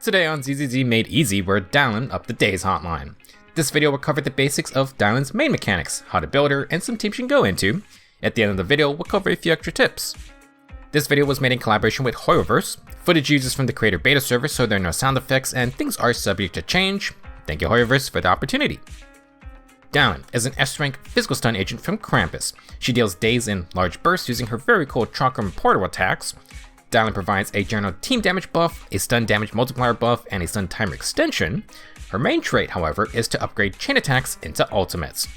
Today on ZZZ Made Easy, we're Dialyn up the Days hotline. This video will cover the basics of Dialyn's main mechanics, how to build her, and some teams you can go into. At the end of the video, we'll cover a few extra tips. This video was made in collaboration with hoyocreators. Footage uses from the creator beta server, so there are no sound effects and things are subject to change. Thank you hoyocreators for the opportunity. Dialyn is an S-rank physical stun agent from Krampus. She deals daze in large bursts using her very cool chakram portal attacks. Dialyn provides a general team damage buff, a stun damage multiplier buff, and a stun timer extension. Her main trait, however, is to upgrade chain attacks into ultimates.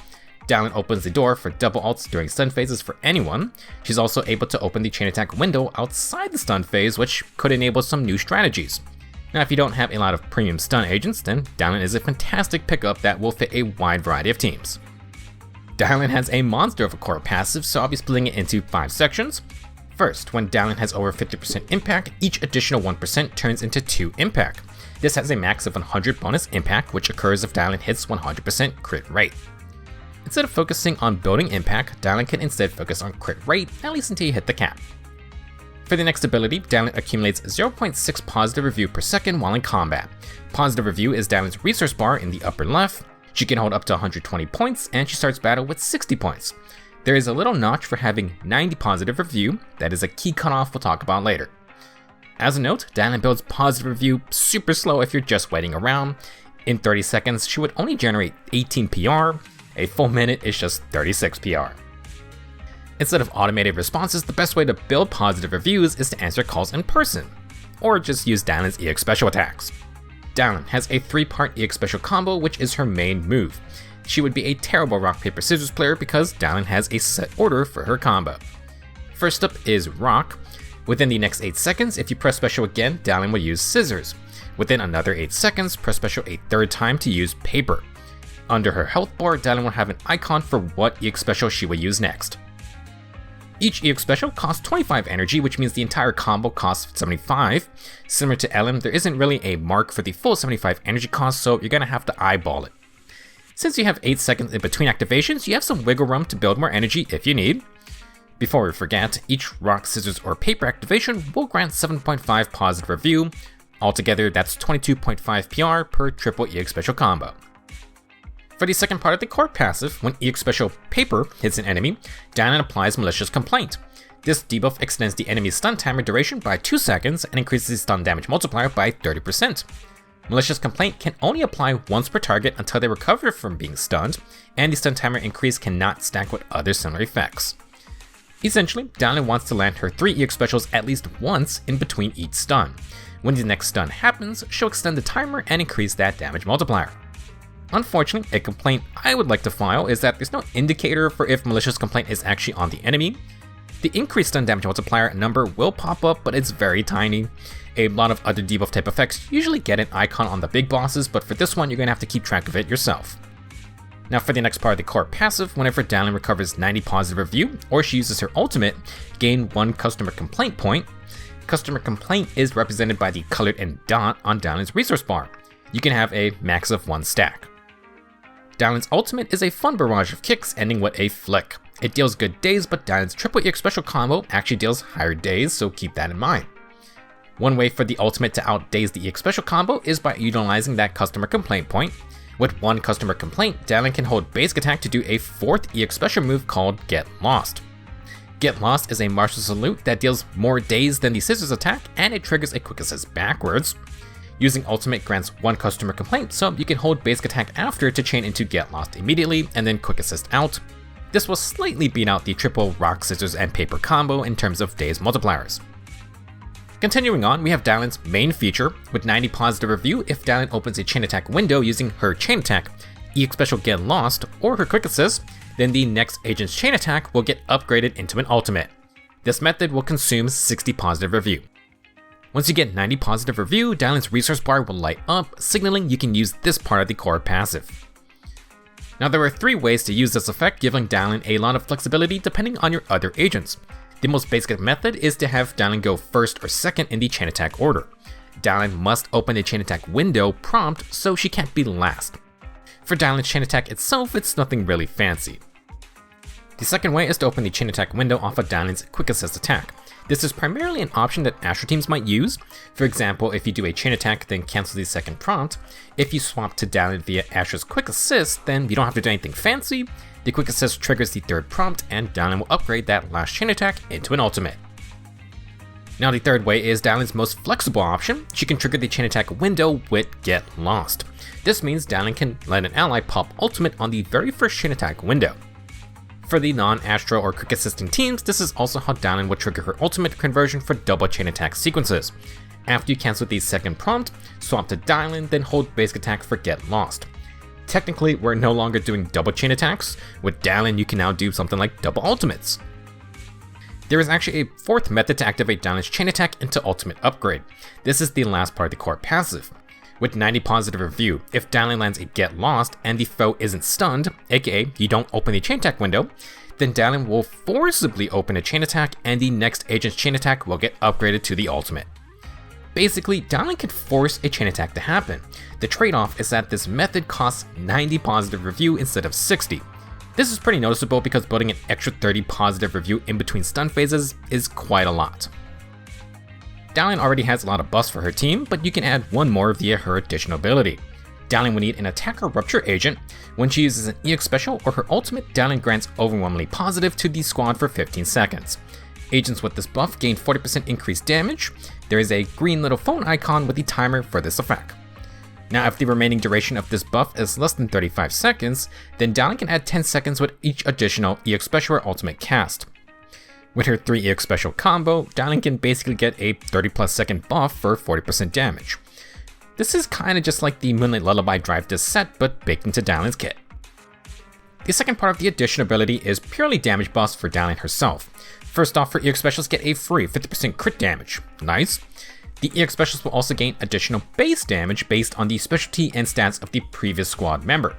Dialyn opens the door for double ults during stun phases for anyone. She's also able to open the chain attack window outside the stun phase, which could enable some new strategies. Now, if you don't have a lot of premium stun agents, then Dialyn is a fantastic pickup that will fit a wide variety of teams. Dialyn has a monster of a core passive, so I'll be splitting it into 5 sections. First, when Dialyn has over 50% impact, each additional 1% turns into 2 impact. This has a max of 100 bonus impact, which occurs if Dialyn hits 100% crit rate. Instead of focusing on building impact, Dialyn can instead focus on crit rate, at least until you hit the cap. For the next ability, Dialyn accumulates 0.6 positive review per second while in combat. Positive review is Dialyn's resource bar in the upper left. She can hold up to 120 points, and she starts battle with 60 points. There is a little notch for having 90 positive review, that is a key cutoff we'll talk about later. As a note, Dialyn builds positive review super slow if you're just waiting around. In 30 seconds, she would only generate 18 PR, a full minute is just 36 PR. Instead of automated responses, the best way to build positive reviews is to answer calls in person, or just use Dialyn's EX special attacks. Dialyn has a 3-part EX special combo, which is her main move. She would be a terrible rock, paper, scissors player because Dialyn has a set order for her combo. First up is rock. Within the next 8 seconds, if you press special again, Dialyn will use scissors. Within another 8 seconds, press special a third time to use paper. Under her health bar, Dialyn will have an icon for what EX special she will use next. Each EX special costs 25 energy, which means the entire combo costs 75. Similar to Ellen, there isn't really a mark for the full 75 energy cost, so you're gonna have to eyeball it. Since you have 8 seconds in between activations, you have some wiggle room to build more energy if you need. Before we forget, each rock, scissors, or paper activation will grant 7.5 positive review. Altogether, that's 22.5 PR per triple EX special combo. For the second part of the core passive, when EX special paper hits an enemy, Dialyn applies Malicious complaint. This debuff extends the enemy's stun timer duration by 2 seconds and increases the stun damage multiplier by 30%. Malicious complaint can only apply once per target until they recover from being stunned, and the stun timer increase cannot stack with other similar effects. Essentially, Dialyn wants to land her 3 EX specials at least once in between each stun. When the next stun happens, she'll extend the timer and increase that damage multiplier. Unfortunately, a complaint I would like to file is that there's no indicator for if Malicious complaint is actually on the enemy. The increased stun damage multiplier number will pop up, but it's very tiny. A lot of other debuff type effects usually get an icon on the big bosses, but for this one you're going to have to keep track of it yourself. Now for the next part of the core passive, whenever Dialyn recovers 90 positive review, or she uses her ultimate, gain 1 customer complaint point. Customer complaint is represented by the colored in dot on Dialyn's resource bar. You can have a max of 1 stack. Dialyn's ultimate is a fun barrage of kicks ending with a flick. It deals good daze, but Dialyn's triple EX special combo actually deals higher daze, so keep that in mind. One way for the ultimate to outdaze the EX special combo is by utilizing that customer complaint point. With 1 customer complaint, Dialyn can hold basic attack to do a 4th EX special move called Get Lost. Get Lost is a martial salute that deals more daze than the scissors attack, and it triggers a quick assist backwards. Using ultimate grants 1 customer complaint, so you can hold basic attack after to chain into Get Lost immediately and then quick assist out. This will slightly beat out the triple rock, scissors, and paper combo in terms of daze multipliers. Continuing on, we have Dialyn's main feature. With 90 positive review, if Dialyn opens a chain attack window using her chain attack, EX special Get Lost, or her quick assist, then the next agent's chain attack will get upgraded into an ultimate. This method will consume 60 positive review. Once you get 90 positive review, Dialyn's resource bar will light up, signaling you can use this part of the core passive. Now there are 3 ways to use this effect, giving Dialyn a lot of flexibility depending on your other agents. The most basic method is to have Dialyn go first or second in the chain attack order. Dialyn must open the chain attack window prompt, so she can't be last. For Dialyn's chain attack itself, it's nothing really fancy. The second way is to open the chain attack window off of Dialyn's quick assist attack. This is primarily an option that Astra teams might use. For example, if you do a chain attack then cancel the second prompt, if you swap to Dialyn via Astra's quick assist, then you don't have to do anything fancy. The quick assist triggers the third prompt and Dialyn will upgrade that last chain attack into an ultimate. Now the third way is Dialyn's most flexible option. She can trigger the chain attack window with Get Lost. This means Dialyn can let an ally pop ultimate on the very first chain attack window. For the non-Astra or quick assisting teams, this is also how Dialyn will trigger her ultimate conversion for double chain attack sequences. After you cancel the second prompt, swap to Dialyn, then hold basic attack for Get Lost. Technically, we're no longer doing double chain attacks. With Dialyn, you can now do something like double ultimates. There is actually a fourth method to activate Dialyn's chain attack into ultimate upgrade. This is the last part of the core passive. With 90 positive review, if Dialyn lands a Get Lost and the foe isn't stunned, aka you don't open the chain attack window, then Dialyn will forcibly open a chain attack and the next agent's chain attack will get upgraded to the ultimate. Basically, Dialyn can force a chain attack to happen. The trade-off is that this method costs 90 positive review instead of 60. This is pretty noticeable because building an extra 30 positive review in between stun phases is quite a lot. Dialyn already has a lot of buffs for her team, but you can add one more via her additional ability. Dialyn will need an attacker rupture agent. When she uses an EX special or her ultimate, Dialyn grants overwhelmingly positive to the squad for 15 seconds. Agents with this buff gain 40% increased damage. There is a green little phone icon with the timer for this effect. Now if the remaining duration of this buff is less than 35 seconds, then Dialyn can add 10 seconds with each additional EX special or ultimate cast. With her 3 EX special combo, Dialyn can basically get a 30+ second buff for 40% damage. This is kinda just like the Moonlight Lullaby drive disc set, but baked into Dialyn's kit. The second part of the addition ability is purely damage buffs for Dialyn herself. First off, her EX specials get a free 50% crit damage. Nice. The EX specials will also gain additional base damage based on the specialty and stats of the previous squad member.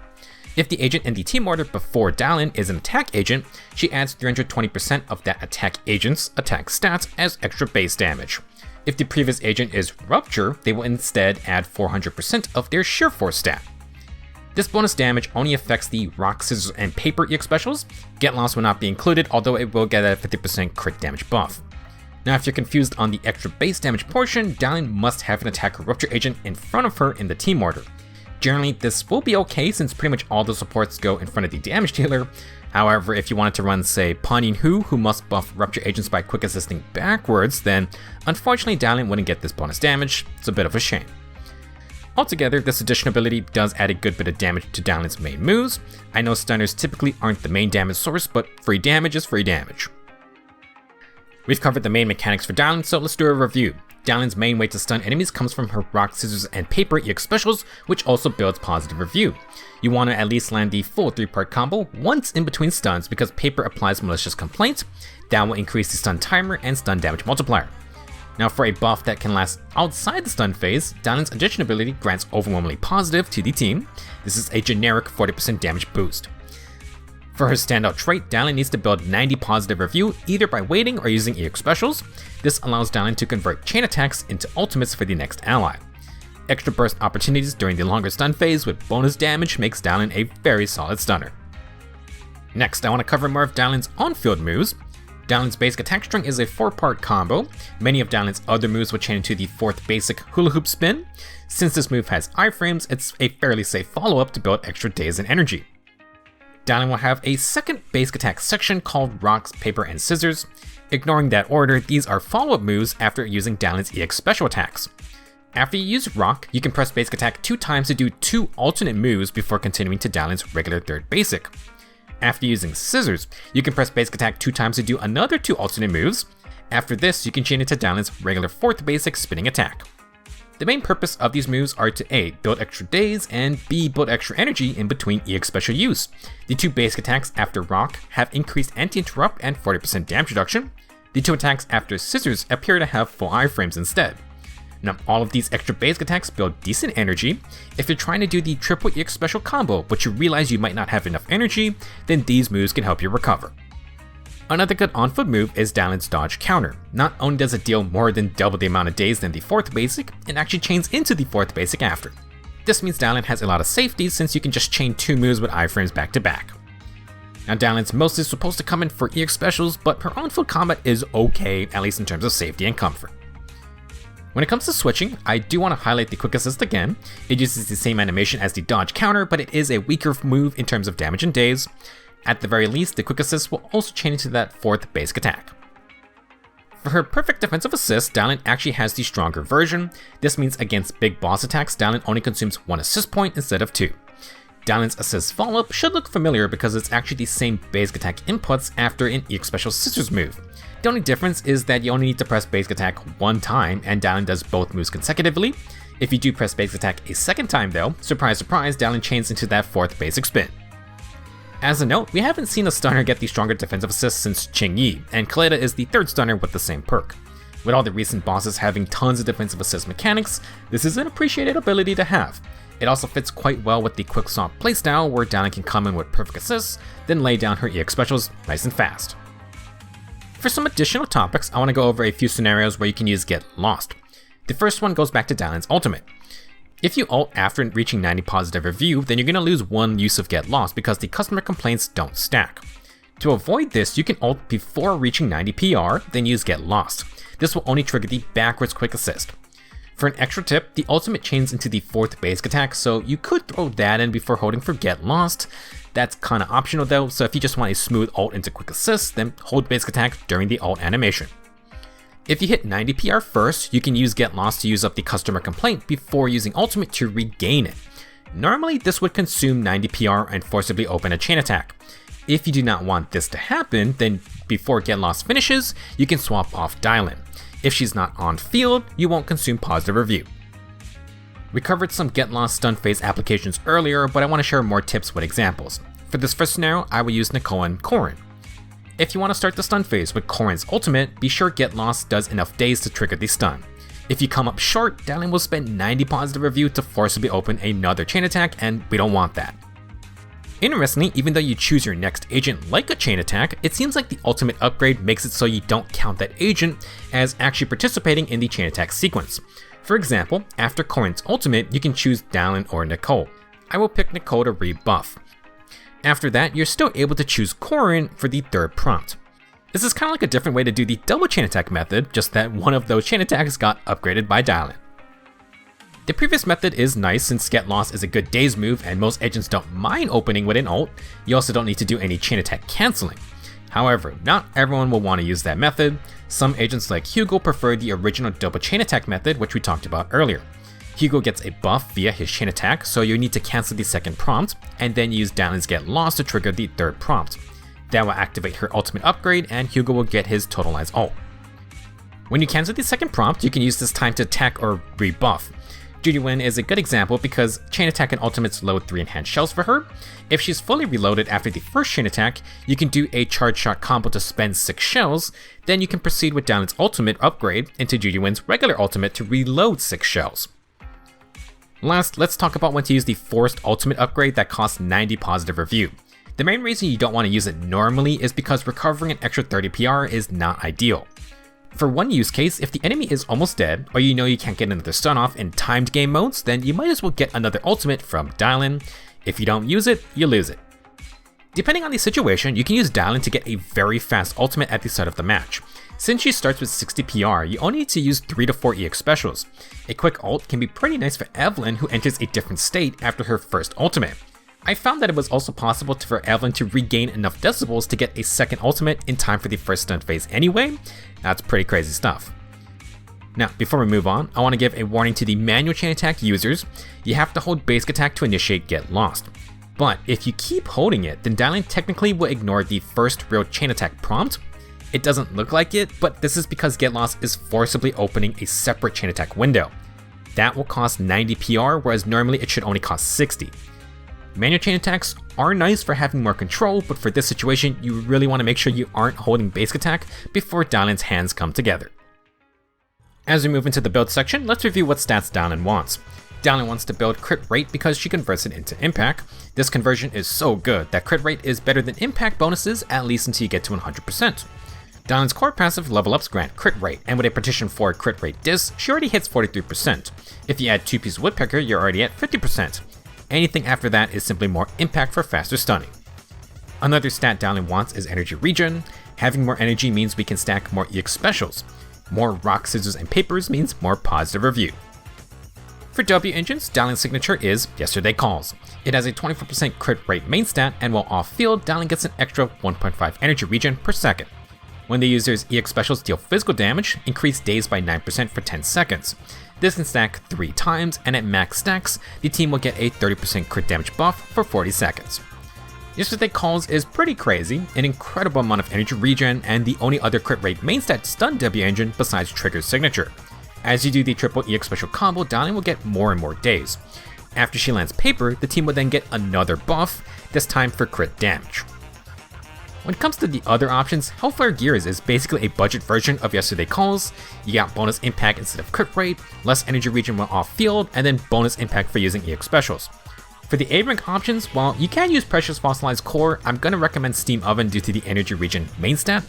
If the agent in the team order before Dialyn is an attack agent, she adds 320% of that attack agent's attack stats as extra base damage. If the previous agent is Rupture, they will instead add 400% of their Sheer Force stat. This bonus damage only affects the Rock, Scissors, and Paper EX specials. Get Lost will not be included, although it will get a 50% crit damage buff. Now if you're confused on the extra base damage portion, Dialyn must have an attacker Rupture agent in front of her in the team order. Generally, this will be okay since pretty much all the supports go in front of the damage dealer. However, if you wanted to run, say, Panin who must buff Rupture agents by quick assisting backwards, then unfortunately Dialyn wouldn't get this bonus damage. It's a bit of a shame. Altogether, this addition ability does add a good bit of damage to Dialyn's main moves. I know stunners typically aren't the main damage source, but free damage is free damage. We've covered the main mechanics for Dialyn, so let's do a review. Dialyn's main way to stun enemies comes from her Rock, Scissors, and Paper EX specials, which also builds positive review. You want to at least land the full 3-part combo once in between stuns because Paper applies Malicious Complaint. That will increase the stun timer and stun damage multiplier. Now for a buff that can last outside the stun phase, Dialyn's addition ability grants overwhelmingly positive to the team. This is a generic 40% damage boost. For her standout trait, Dialyn needs to build 90 positive review either by waiting or using EX specials. This allows Dialyn to convert chain attacks into ultimates for the next ally. Extra burst opportunities during the longer stun phase with bonus damage makes Dialyn a very solid stunner. Next, I want to cover more of Dialyn's on-field moves. Dialyn's basic attack string is a 4-part combo. Many of Dialyn's other moves will chain into the 4th basic hula hoop spin. Since this move has iframes, it's a fairly safe follow-up to build extra days and energy. Dialyn will have a second basic attack section called Rocks, Paper, and Scissors. Ignoring that order, these are follow-up moves after using Dialyn's EX special attacks. After you use Rock, you can press basic attack 2 times to do 2 alternate moves before continuing to Dialyn's regular 3rd basic. After using Scissors, you can press basic attack 2 times to do another 2 alternate moves. After this, you can chain it to Dialyn's regular 4th basic spinning attack. The main purpose of these moves are to A, build extra days, and B, build extra energy in between EX special use. The 2 basic attacks after Rock have increased anti-interrupt and 40% damage reduction. The 2 attacks after Scissors appear to have full iframes instead. Now, all of these extra basic attacks build decent energy. If you're trying to do the triple EX special combo, but you realize you might not have enough energy, then these moves can help you recover. Another good on-foot move is Dialyn's dodge counter. Not only does it deal more than double the amount of days than the 4th basic, it actually chains into the 4th basic after. This means Dialyn has a lot of safety since you can just chain 2 moves with iframes back to back. Now Dialyn's mostly supposed to come in for EX specials, but her on-field combat is okay, at least in terms of safety and comfort. When it comes to switching, I do want to highlight the Quick Assist again. It uses the same animation as the dodge counter, but it is a weaker move in terms of damage and days. At the very least, the Quick Assist will also chain into that 4th basic attack. For her perfect defensive assist, Dialyn actually has the stronger version. This means against big boss attacks, Dialyn only consumes 1 assist point instead of 2. Dialyn's assist follow-up should look familiar because it's actually the same basic attack inputs after an EX special Scissors move. The only difference is that you only need to press basic attack 1 time, and Dialyn does both moves consecutively. If you do press basic attack a second time though, surprise surprise, Dialyn chains into that 4th basic spin. As a note, we haven't seen a stunner get the stronger defensive assist since Qingyi, and Kaleda is the 3rd stunner with the same perk. With all the recent bosses having tons of defensive assist mechanics, this is an appreciated ability to have. It also fits quite well with the quick swap playstyle where Dialyn can come in with perfect assists, then lay down her EX specials nice and fast. For some additional topics, I want to go over a few scenarios where you can use Get Lost. The first one goes back to Dialyn's ultimate. If you ult after reaching 90 positive review, then you're going to lose 1 use of Get Lost because the customer complaints don't stack. To avoid this, you can ult before reaching 90 PR, then use Get Lost. This will only trigger the backwards quick assist. For an extra tip, the ultimate chains into the 4th basic attack, so you could throw that in before holding for Get Lost. That's kinda optional though, so if you just want a smooth ult into quick assist, then hold basic attack during the ult animation. If you hit 90 PR first, you can use Get Lost to use up the customer complaint before using ultimate to regain it. Normally this would consume 90 PR and forcibly open a chain attack. If you do not want this to happen, then before Get Lost finishes, you can swap off Dialyn. If she's not on field, you won't consume positive review. We covered some Get Lost stun phase applications earlier, but I want to share more tips with examples. For this first scenario, I will use Nicole and Corrin. If you want to start the stun phase with Corrin's ultimate, be sure Get Lost does enough days to trigger the stun. If you come up short, Dialyn will spend 90 positive review to forcibly open another chain attack, and we don't want that. Interestingly, even though you choose your next agent like a chain attack, it seems like the ultimate upgrade makes it so you don't count that agent as actually participating in the chain attack sequence. For example, after Corrin's ultimate, you can choose Dialyn or Nicole. I will pick Nicole to rebuff. After that, you're still able to choose Corrin for the 3rd prompt. This is kind of like a different way to do the double chain attack method, just that one of those chain attacks got upgraded by Dialyn. The previous method is nice since Get Lost is a good days move and most agents don't mind opening with an ult. You also don't need to do any chain attack cancelling. However, not everyone will want to use that method. Some agents like Hugo prefer the original double chain attack method, which we talked about earlier. Hugo gets a buff via his chain attack, so you need to cancel the 2nd prompt, and then use Dialyn's Get Lost to trigger the 3rd prompt. That will activate her ultimate upgrade, and Hugo will get his totalized ult. When you cancel the 2nd prompt, you can use this time to attack or rebuff. Judy Wynn is a good example because chain attack and ultimates load 3 enhanced shells for her. If she's fully reloaded after the first chain attack, you can do a charge shot combo to spend 6 shells, then you can proceed with Dialyn's ultimate upgrade into Judy Wynn's regular ultimate to reload 6 shells. Last, let's talk about when to use the forced ultimate upgrade that costs 90 positive review. The main reason you don't want to use it normally is because recovering an extra 30 PR is not ideal. For one use case, if the enemy is almost dead, or you know you can't get another stun off in timed game modes, then you might as well get another ultimate from Dialyn. If you don't use it, you lose it. Depending on the situation, you can use Dialyn to get a very fast ultimate at the start of the match. Since she starts with 60 PR, you only need to use 3 to 4 EX specials. A quick ult can be pretty nice for Evelyn, who enters a different state after her first ultimate. I found that it was also possible for Evelyn to regain enough decibels to get a 2nd ultimate in time for the first stun phase anyway. That's pretty crazy stuff. Now, before we move on, I want to give a warning to the manual chain attack users. You have to hold basic attack to initiate Get Lost. But if you keep holding it, then Dialyn technically will ignore the first real chain attack prompt. It doesn't look like it, but this is because Get Lost is forcibly opening a separate chain attack window. That will cost 90 PR, whereas normally it should only cost 60. Manual chain attacks are nice for having more control, but for this situation, you really want to make sure you aren't holding basic attack before Dialyn's hands come together. As we move into the build section, let's review what stats Dialyn wants. Dialyn wants to build crit rate because she converts it into impact. This conversion is so good that crit rate is better than impact bonuses, at least until you get to 100%. Dialyn's core passive level ups grant crit rate, and with a Partition 4 crit rate disc, she already hits 43%. If you add 2 pieces of Woodpecker, you're already at 50%. Anything after that is simply more impact for faster stunning. Another stat Dialyn wants is energy regen. Having more energy means we can stack more EX specials. More rock, scissors, and papers means more positive review. For W engines, Dialyn's signature is Yesterday Calls. It has a 24% crit rate main stat, and while off-field, Dialyn gets an extra 1.5 energy regen per second. When the user's EX specials deal physical damage, increase days by 9% for 10 seconds. This can stack 3 times, and at max stacks, the team will get a 30% crit damage buff for 40 seconds. Yesterday Calls is pretty crazy, an incredible amount of energy regen, and the only other crit rate main stat to stun W engine besides Trigger's signature. As you do the triple EX special combo, Dialyn will get more and more days. After she lands Paper, the team will then get another buff, this time for crit damage. When it comes to the other options, Hellfire Gears is basically a budget version of Yesterday Calls. You got bonus impact instead of crit rate, less energy regen when off field, and then bonus impact for using EX specials. For the A-rank options, while you can use Precious Fossilized Core, I'm going to recommend Steam Oven due to the energy regen main stat.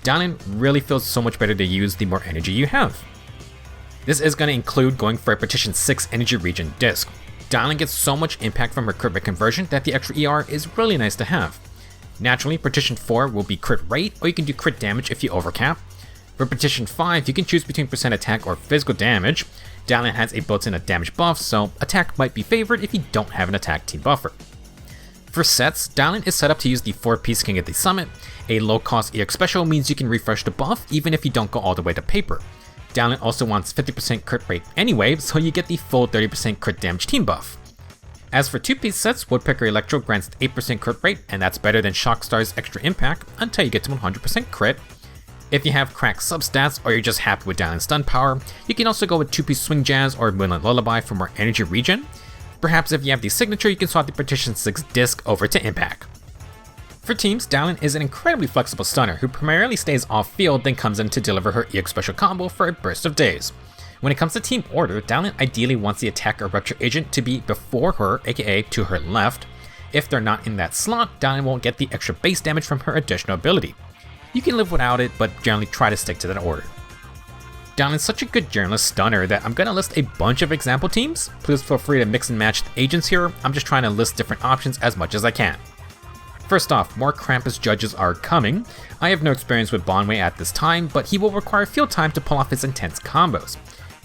Dialyn really feels so much better to use the more energy you have. This is going to include going for a Partition 6 energy regen disc. Dialyn gets so much impact from her crit rate conversion that the extra ER is really nice to have. Naturally, Partition 4 will be crit rate, or you can do crit damage if you overcap. For Partition 5, you can choose between percent attack or physical damage. Dialyn has a built-in damage buff, so attack might be favored if you don't have an attack team buffer. For sets, Dialyn is set up to use the 4-piece King of the Summit. A low-cost EX special means you can refresh the buff even if you don't go all the way to Paper. Dialyn also wants 50% crit rate anyway, so you get the full 30% crit damage team buff. As for 2-piece sets, Woodpecker Electro grants 8% crit rate, and that's better than Shockstar's extra impact until you get to 100% crit. If you have cracked substats or you're just happy with Dialyn's stun power, you can also go with 2-piece Swing Jazz or Moonlight Lullaby for more energy regen. Perhaps if you have the signature, you can swap the Partition 6 disc over to impact. For teams, Dialyn is an incredibly flexible stunner who primarily stays off-field then comes in to deliver her EX special combo for a burst of days. When it comes to team order, Dialyn ideally wants the attack or rupture agent to be before her, aka to her left. If they're not in that slot, Dialyn won't get the extra base damage from her additional ability. You can live without it, but generally try to stick to that order. Dialyn's such a good journalist stunner that I'm going to list a bunch of example teams. Please feel free to mix and match the agents here. I'm just trying to list different options as much as I can. First off, more Krampus judges are coming. I have no experience with Bonway at this time, but he will require field time to pull off his intense combos.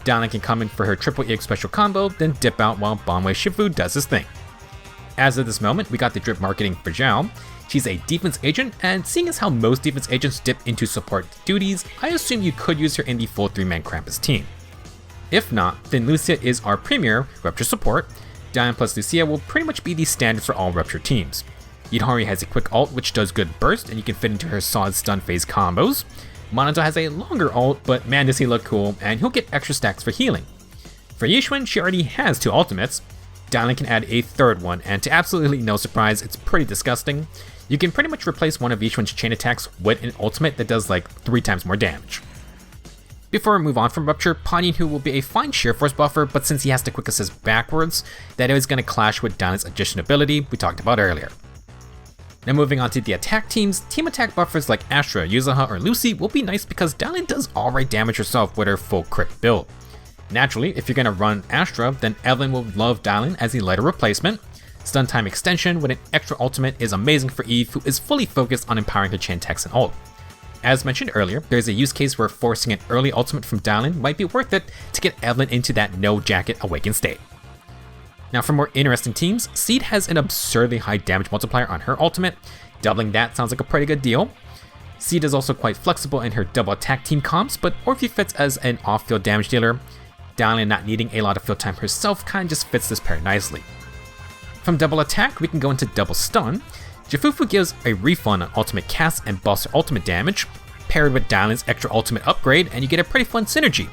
Dialyn can come in for her triple EX special combo, then dip out while Bonway Shifu does his thing. As of this moment, we got the drip marketing for Zhao. She's a defense agent, and seeing as how most defense agents dip into support duties, I assume you could use her in the full 3-man Krampus team. If not, then Lucia is our premier Rupture support. Dialyn plus Lucia will pretty much be the standard for all Rupture teams. Yidhari has a quick ult which does good burst, and you can fit into her solid stun phase combos. Monato has a longer ult, but man does he look cool, and he'll get extra stacks for healing. For Yixuan, she already has 2 ultimates. Dialyn can add a third one, and to absolutely no surprise, it's pretty disgusting. You can pretty much replace one of Yixuan's chain attacks with an ultimate that does like 3 times more damage. Before we move on from Rupture, Panyu will be a fine sheer force buffer, but since he has to quick assist backwards, that is going to clash with Dialyn's addition ability we talked about earlier. Now moving on to the attack teams, team attack buffers like Astra, Yuzuha, or Lucy will be nice because Dialyn does alright damage herself with her full crit build. Naturally, if you're going to run Astra, then Evelyn will love Dialyn as a lighter replacement. Stun time extension with an extra ultimate is amazing for Eve, who is fully focused on empowering her chain attacks and ult. As mentioned earlier, there's a use case where forcing an early ultimate from Dialyn might be worth it to get Evelyn into that no jacket awakened state. Now for more interesting teams, Seed has an absurdly high damage multiplier on her ultimate. Doubling that sounds like a pretty good deal. Seed is also quite flexible in her double attack team comps, but Orphe fits as an off-field damage dealer. Dialyn not needing a lot of field time herself kinda just fits this pair nicely. From double attack, we can go into double stun. Jifufu gives a refund on ultimate cast and buffs her ultimate damage, paired with Dialyn's extra ultimate upgrade, and you get a pretty fun synergy.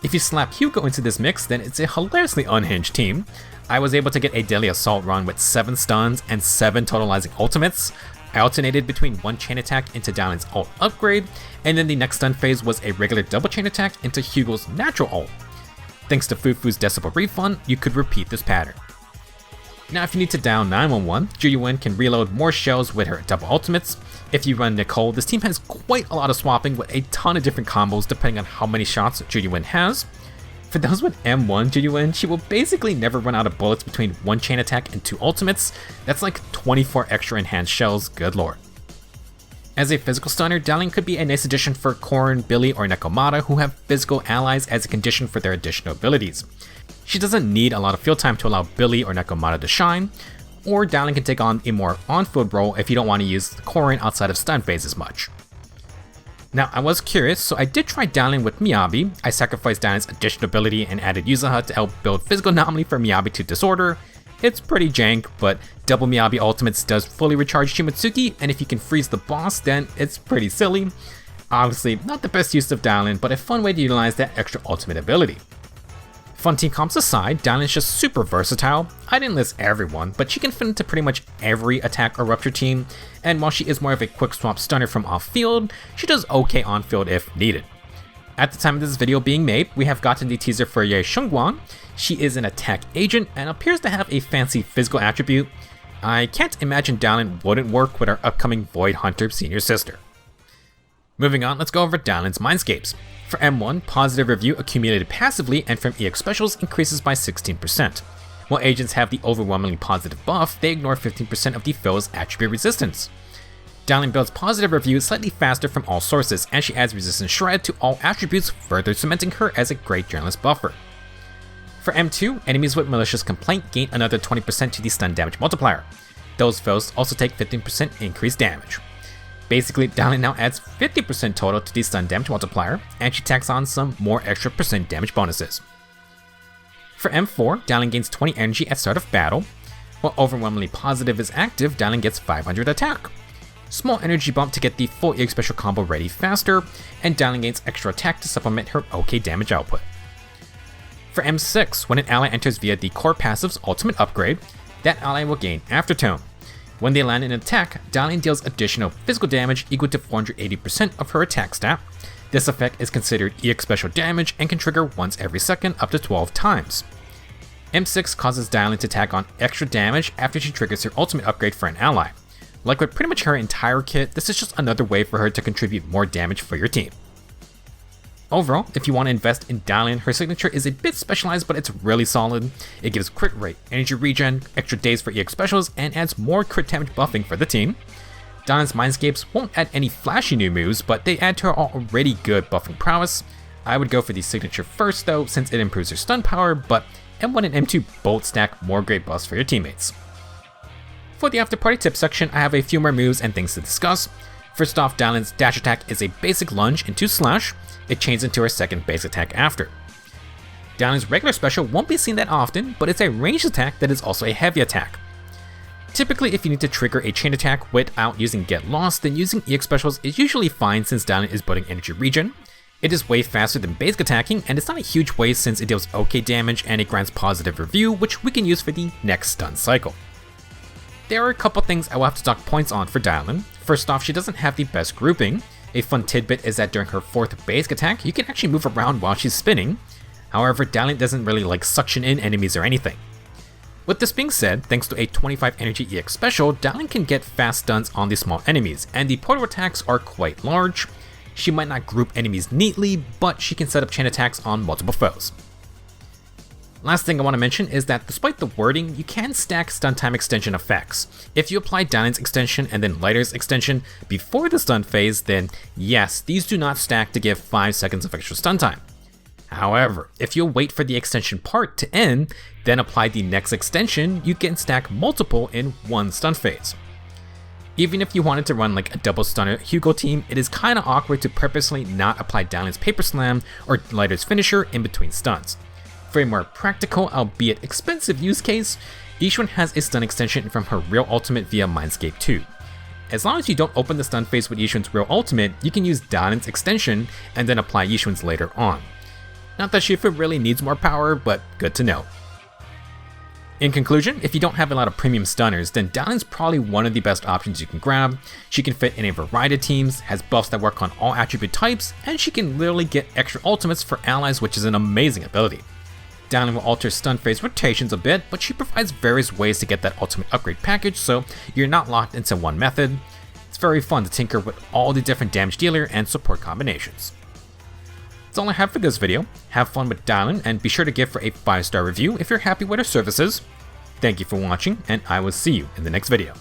If you slap Hugo into this mix, then it's a hilariously unhinged team. I was able to get a Deadly Assault run with 7 stuns and 7 totalizing ultimates. I alternated between one chain attack into Dialyn's ult upgrade, and then the next stun phase was a regular double chain attack into Hugo's natural ult. Thanks to Fufu's Decibel refund, you could repeat this pattern. Now if you need to down 911, Juyuin can reload more shells with her double ultimates. If you run Nicole, this team has quite a lot of swapping with a ton of different combos depending on how many shots Juyuin has. For those with M1 Dialyn, she will basically never run out of bullets between 1 chain attack and 2 ultimates. That's like 24 extra enhanced shells, good lord. As a physical stunner, Dialyn could be a nice addition for Korn, Billy, or Nekomata who have physical allies as a condition for their additional abilities. She doesn't need a lot of field time to allow Billy or Nekomata to shine, or Dialyn can take on a more on-field role if you don't want to use the Korn outside of stun phase as much. Now, I was curious, so I did try Dialyn with Miyabi. I sacrificed Dialyn's additional ability and added Yuzaha to help build physical anomaly for Miyabi to Disorder. It's pretty jank, but double Miyabi ultimates does fully recharge Shimotsuki, and if you can freeze the boss, then it's pretty silly. Obviously, not the best use of Dialyn, but a fun way to utilize that extra ultimate ability. Fun team comps aside, Dialyn's just super versatile. I didn't list everyone, but she can fit into pretty much every attack or rupture team, and while she is more of a quick swap stunner from off-field, she does okay on-field if needed. At the time of this video being made, we have gotten the teaser for Ye Shengguang. She is an attack agent and appears to have a fancy physical attribute. I can't imagine Dialyn wouldn't work with our upcoming Void Hunter senior sister. Moving on, let's go over Dialyn's Mindscapes. For M1, positive review accumulated passively and from EX specials increases by 16%. While agents have the overwhelmingly positive buff, they ignore 15% of the foe's attribute resistance. Dialyn builds positive review slightly faster from all sources, and she adds resistance shred to all attributes, further cementing her as a great journalist buffer. For M2, enemies with Malicious Complaint gain another 20% to the stun damage multiplier. Those foes also take 15% increased damage. Basically, Dialyn now adds 50% total to the stun damage multiplier, and she tacks on some more extra percent damage bonuses. For M4, Dialyn gains 20 energy at start of battle. While overwhelmingly positive is active, Dialyn gets 500 attack. Small energy bump to get the full EX special combo ready faster, and Dialyn gains extra attack to supplement her OK damage output. For M6, when an ally enters via the core passive's ultimate upgrade, that ally will gain Aftertone. When they land an attack, Dialyn deals additional physical damage equal to 480% of her attack stat. This effect is considered EX special damage and can trigger once every second up to 12 times. M6 causes Dialyn to tack on extra damage after she triggers her ultimate upgrade for an ally. Like with pretty much her entire kit, this is just another way for her to contribute more damage for your team. Overall, if you want to invest in Dialyn, her signature is a bit specialized, but it's really solid. It gives crit rate, energy regen, extra days for EX specials, and adds more crit damage buffing for the team. Dialyn's Mindscapes won't add any flashy new moves, but they add to her already good buffing prowess. I would go for the signature first though, since it improves her stun power, but M1 and M2 both stack more great buffs for your teammates. For the after party tip section, I have a few more moves and things to discuss. First off, Dialyn's dash attack is a basic lunge into slash. It chains into her second base attack after. Dialyn's regular special won't be seen that often, but it's a ranged attack that is also a heavy attack. Typically, if you need to trigger a chain attack without using Get Lost, then using EX specials is usually fine since Dialyn is building energy regen. It is way faster than basic attacking, and it's not a huge waste since it deals OK damage and it grants positive review, which we can use for the next stun cycle. There are a couple things I will have to dock points on for Dialyn. First off, she doesn't have the best grouping. A fun tidbit is that during her fourth basic attack, you can actually move around while she's spinning. However, Dialyn doesn't really like suction in enemies or anything. With this being said, thanks to a 25 energy EX special, Dialyn can get fast stuns on the small enemies, and the portal attacks are quite large. She might not group enemies neatly, but she can set up chain attacks on multiple foes. Last thing I want to mention is that despite the wording, you can stack stun time extension effects. If you apply Dialyn's extension and then Lighter's extension before the stun phase, then yes, these do not stack to give 5 seconds of extra stun time. However, if you wait for the extension part to end, then apply the next extension, you can stack multiple in one stun phase. Even if you wanted to run like a double stunner Hugo team, it is kinda awkward to purposely not apply Dialyn's Paper Slam or Lighter's finisher in between stuns. For a more practical, albeit expensive use case, Yixuan has a stun extension from her real ultimate via Mindscape 2. As long as you don't open the stun phase with Yixuan's real ultimate, you can use Dialyn's extension and then apply Yixuan's later on. Not that Shifu really needs more power, but good to know. In conclusion, if you don't have a lot of premium stunners, then Dialyn's probably one of the best options you can grab. She can fit in a variety of teams, has buffs that work on all attribute types, and she can literally get extra ultimates for allies, which is an amazing ability. Dialyn will alter stun phase rotations a bit, but she provides various ways to get that ultimate upgrade package, so you're not locked into one method. It's very fun to tinker with all the different damage dealer and support combinations. That's all I have for this video. Have fun with Dialyn, and be sure to give her a 5-star review if you're happy with her services. Thank you for watching, and I will see you in the next video.